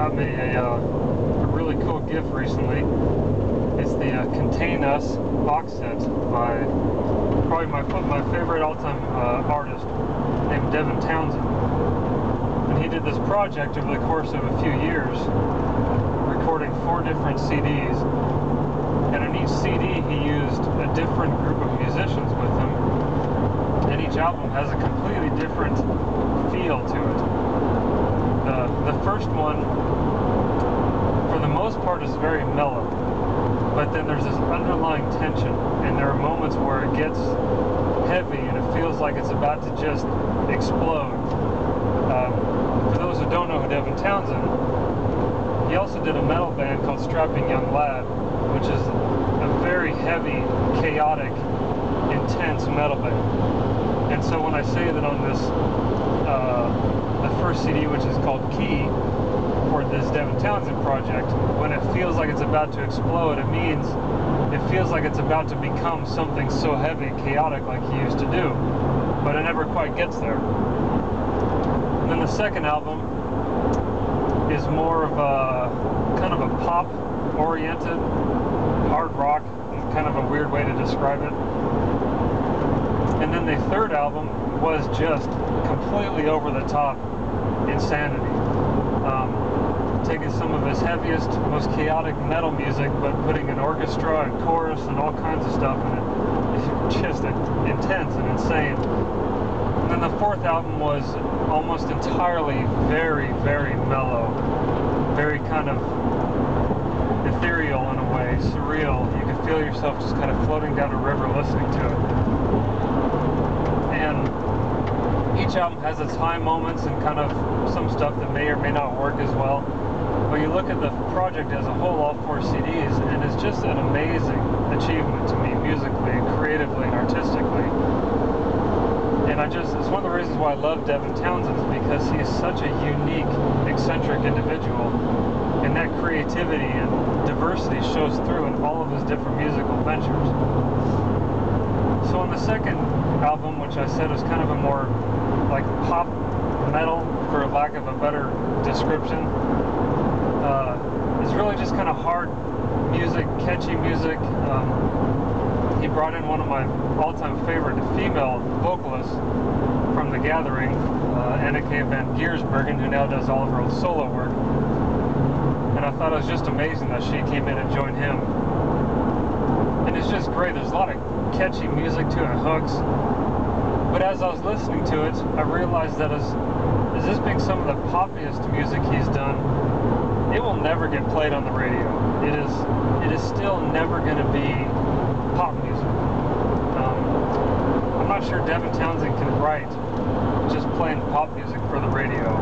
got me a really cool gift recently. It's the Contain Us box set by probably my favorite all-time artist named Devin Townsend. And he did this project over the course of a few years, recording 4 different CDs. And on each CD he used a different group of musicians with him. And each album has a completely different feel to it. The first one, for the most part, is very mellow, but then there's this underlying tension, and there are moments where it gets heavy and it feels like it's about to just explode. For those who don't know who Devin Townsend, he also did a metal band called Strapping Young Lad, which is a very heavy, chaotic, intense metal band. And so when I say that on this, the first CD, which is called Key, for this Devin Townsend project, when it feels like it's about to explode, it means it feels like it's about to become something so heavy and chaotic like he used to do, but it never quite gets there. And then the second album is more of a kind of a pop-oriented hard rock, kind of a weird way to describe it. And then the third album was just completely over the top insanity. Taking some of his heaviest, most chaotic metal music, but putting an orchestra and chorus and all kinds of stuff in it. It's just intense and insane. And then the fourth album was almost entirely very, very mellow, very kind of ethereal in a way, surreal. You could feel yourself just kind of floating down a river listening to it. And each album has its high moments and kind of some stuff that may or may not work as well. But you look at the project as a whole, all 4 CDs, and it's just an amazing achievement to me, musically, and creatively, and artistically. And it's one of the reasons why I love Devin Townsend, is because he is such a unique, eccentric individual, and that creativity and diversity shows through in all of his different musical ventures. So on the second album, which I said was kind of a more like pop metal, for lack of a better description, it's really just kind of hard music, catchy music. He brought in one of my all-time favorite female vocalists from The Gathering, Anneke van Giersbergen, who now does all of her own solo work. And I thought it was just amazing that she came in and joined him. And it's just great. There's a lot of catchy music to it, hooks. But as I was listening to it, I realized that as this being some of the poppiest music he's done, it will never get played on the radio. It is still never going to be pop music. I'm not sure Devin Townsend can write just playing pop music for the radio.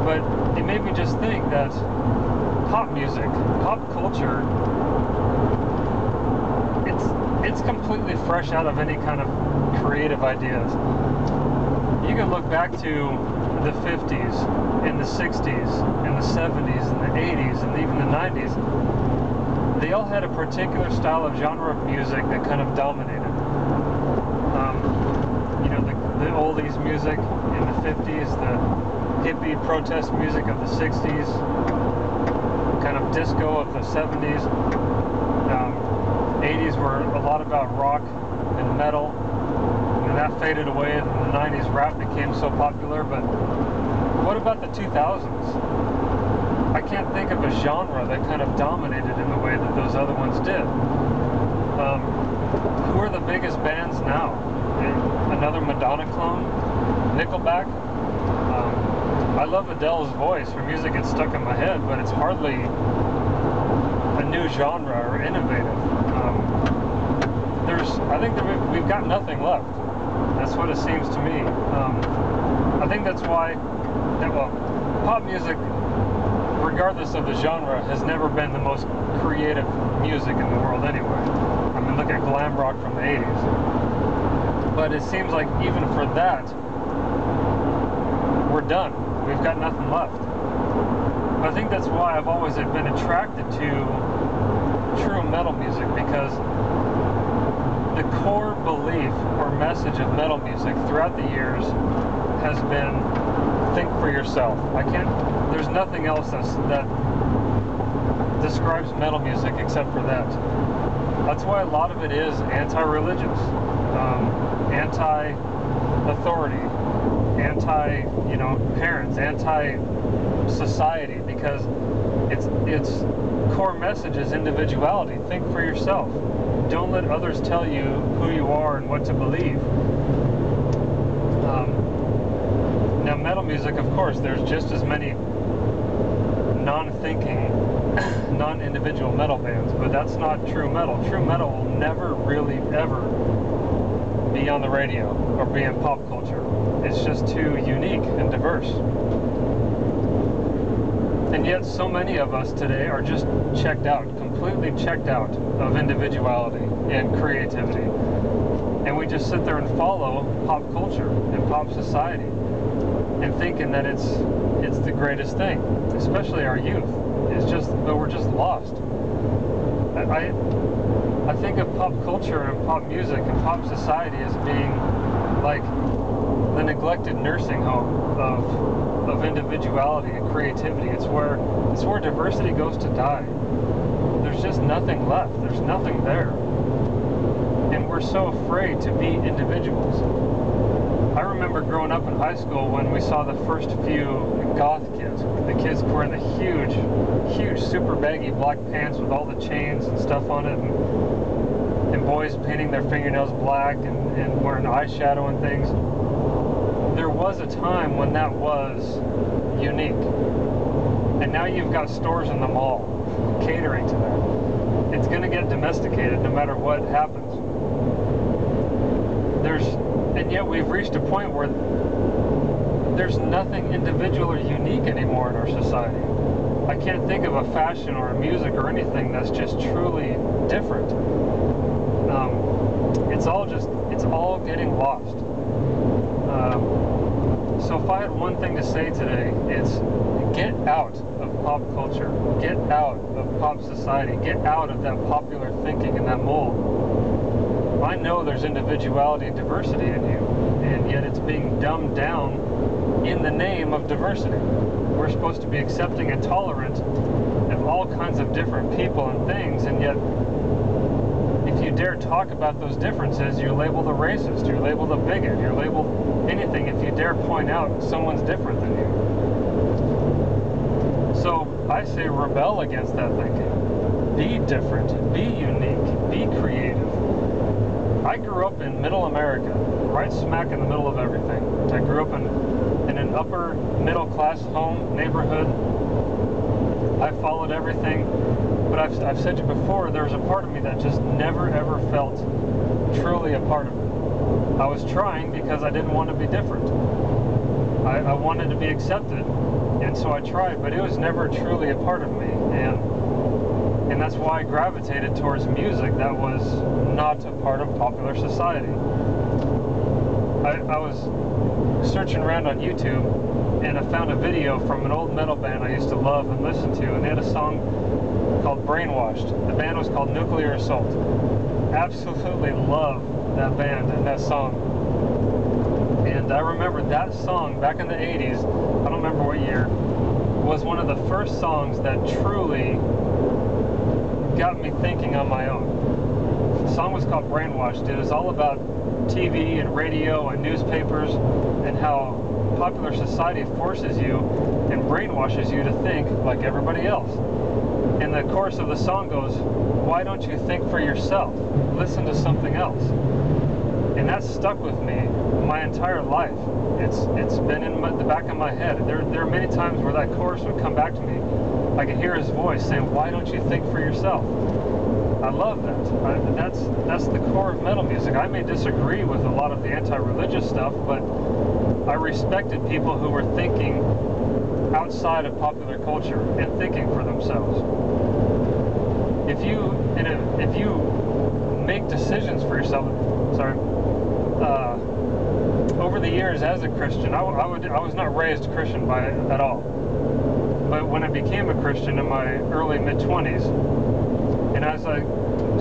But it made me just think that pop music, pop culture, it's completely fresh out of any kind of creative ideas. You can look back to the 50s, and the 60s, and the 70s, and the 80s, and even the 90s. They all had a particular style of genre of music that kind of dominated. You know, the oldies music in the 50s, the hippie protest music of the 60s, kind of disco of the 70s. 80s were a lot about rock and metal. And that faded away, and in the 90s rap became so popular. But what about the 2000s? I can't think of a genre that kind of dominated in the way that those other ones did. Who are the biggest bands now? Another Madonna clone? Nickelback? I love Adele's voice. Her music gets stuck in my head, but it's hardly a new genre or innovative. I think that we've got nothing left. That's what it seems to me. I think that's why, pop music, regardless of the genre, has never been the most creative music in the world anyway. I mean, look at glam rock from the 80s. But it seems like even for that, we're done. We've got nothing left. I think that's why I've always been attracted to true metal music, because the core belief or message of metal music throughout the years has been think for yourself. There's nothing else that describes metal music except for that. That's why a lot of it is anti-religious, anti-authority, parents, anti-society, because its core message is individuality. Think for yourself. Don't let others tell you who you are and what to believe. Now, metal music, of course, there's just as many non-thinking, non-individual metal bands, but that's not true metal. True metal will never really ever be on the radio or be in pop culture. It's just too unique and diverse. And yet so many of us today are just checked out, completely checked out of individuality and creativity. And we just sit there and follow pop culture and pop society and thinking that it's the greatest thing, especially our youth. But we're just lost. I think of pop culture and pop music and pop society as being like the neglected nursing home of individuality and creativity. It's where diversity goes to die. There's just nothing left. There's nothing there. And we're so afraid to be individuals. I remember growing up in high school when we saw the first few goth kids. The kids wearing the huge, super baggy black pants with all the chains and stuff on it, and boys painting their fingernails black and wearing eyeshadow and things. There was a time when that was unique. And now you've got stores in the mall catering to that. It's going to get domesticated no matter what happens. And yet we've reached a point where there's nothing individual or unique anymore in our society. I can't think of a fashion or a music or anything that's just truly different. It's all getting lost. So if I had one thing to say today, it's get out of pop culture, get out of pop society, get out of that popular thinking and that mold. I know there's individuality and diversity in you, and yet it's being dumbed down in the name of diversity. We're supposed to be accepting and tolerant of all kinds of different people and things, and yet if you dare talk about those differences, you're labeled a racist, you're labeled a bigot, you're labeled anything if you dare point out someone's different than you. So I say rebel against that thinking. Be different, be unique, be creative. I grew up in middle America, right smack in the middle of everything. I grew up in an upper middle class home, neighborhood. I followed everything, but I've said to you before, there was a part of me that just never ever felt truly a part of it. I was trying because I didn't want to be different. I wanted to be accepted, and so I tried, but it was never truly a part of me. And that's why I gravitated towards music that was not a part of popular society. I was searching around on YouTube, and I found a video from an old metal band I used to love and listen to, and they had a song called Brainwashed. The band was called Nuclear Assault. Absolutely love that band and that song. And I remember that song back in the 80s, I don't remember what year, was one of the first songs that truly got me thinking on my own. The song was called Brainwashed. It was all about TV and radio and newspapers and how popular society forces you and brainwashes you to think like everybody else. And the chorus of the song goes, why don't you think for yourself? Listen to something else. And that stuck with me my entire life. It's been in the back of my head. There are many times where that chorus would come back to me. I could hear his voice saying, why don't you think for yourself? I love that. That's the core of metal music. I may disagree with a lot of the anti-religious stuff, but I respected people who were thinking outside of popular culture and thinking for themselves. If you make decisions for yourself, over the years as a Christian, I was not raised Christian at all. But when I became a Christian in my early mid-20s, and as I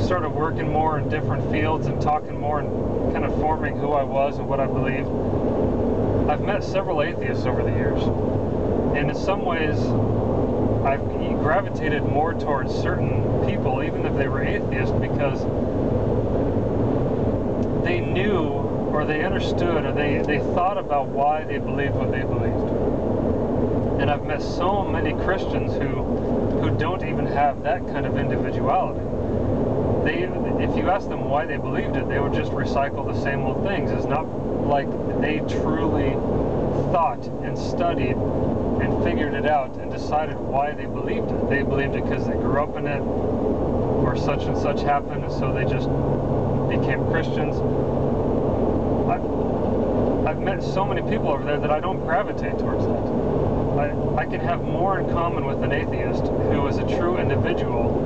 started working more in different fields and talking more and kind of forming who I was and what I believed, I've met several atheists over the years, and in some ways I've gravitated more towards certain people, even if they were atheists, because they knew, or they understood, or they thought about why they believed what they believed. And I've met so many Christians who don't even have that kind of individuality. If you ask them why they believed it, they would just recycle the same old things. It's not like they truly thought and studied and figured it out and decided why they believed it. They believed it because they grew up in it, or such and such happened, and so they just became Christians. I've met so many people over there that I don't gravitate towards that. I can have more in common with an atheist who is a true individual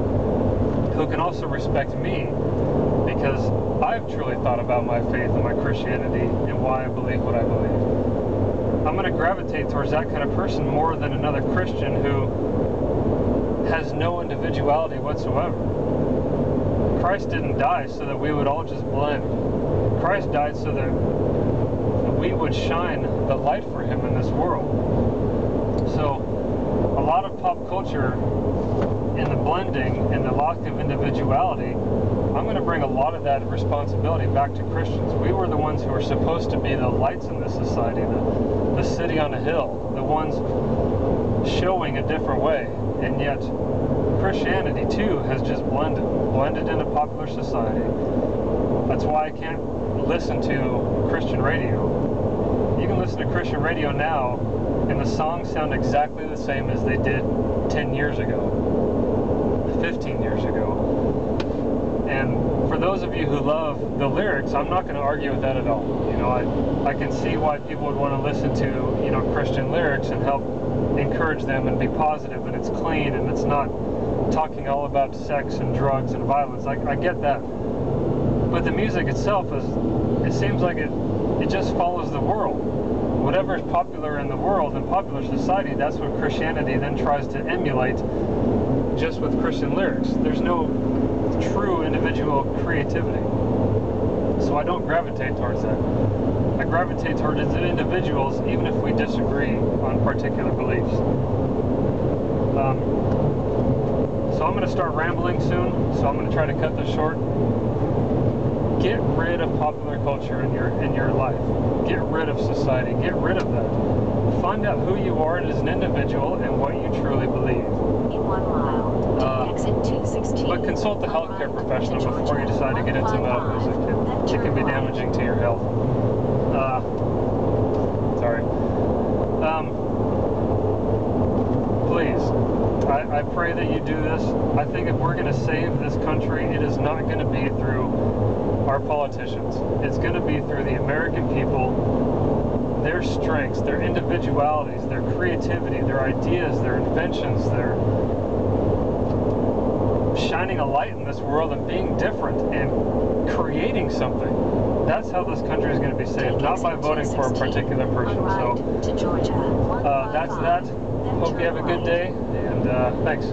who can also respect me, because I've truly thought about my faith and my Christianity and why I believe what I believe. I'm going to gravitate towards that kind of person more than another Christian who has no individuality whatsoever. Christ didn't die so that we would all just blend. Christ died so that we would shine the light for him in this world. So a lot of pop culture in the blending and the lack of individuality, I'm going to bring a lot of that responsibility back to Christians. We were the ones who were supposed to be the lights in this society, the city on a hill, the ones showing a different way, and yet Christianity too has just blended into popular society. That's why I can't listen to Christian radio. You can listen to Christian radio now and the songs sound exactly the same as they did 10 years ago, 15 years ago. And for those of you who love the lyrics, I'm not going to argue with that at all. You know, I can see why people would want to listen to, you know, Christian lyrics and help encourage them and be positive, and it's clean and it's not talking all about sex and drugs and violence. I get that. But the music itself it seems like it just follows the world. Whatever is popular in the world and popular society, that's what Christianity then tries to emulate just with Christian lyrics. There's no true individual creativity. So I don't gravitate towards that. I gravitate towards individuals even if we disagree on particular beliefs. So I'm going to start rambling soon, so I'm going to try to cut this short. Get rid of popular culture in your life. Get rid of society. Get rid of that. Find out who you are as an individual and what you truly believe. In 1 mile, exit 216. But consult a healthcare professional before you decide to get into metal music. It can be damaging to your health. Sorry. Please, I pray that you do this. I think if we're going to save this country, it is not going to be through our politicians. It's going to be through the American people, their strengths, their individualities, their creativity, their ideas, their inventions, their shining a light in this world and being different and creating something. That's how this country is going to be saved, not by voting for a particular person. So that's that. Hope you have a good day, and thanks.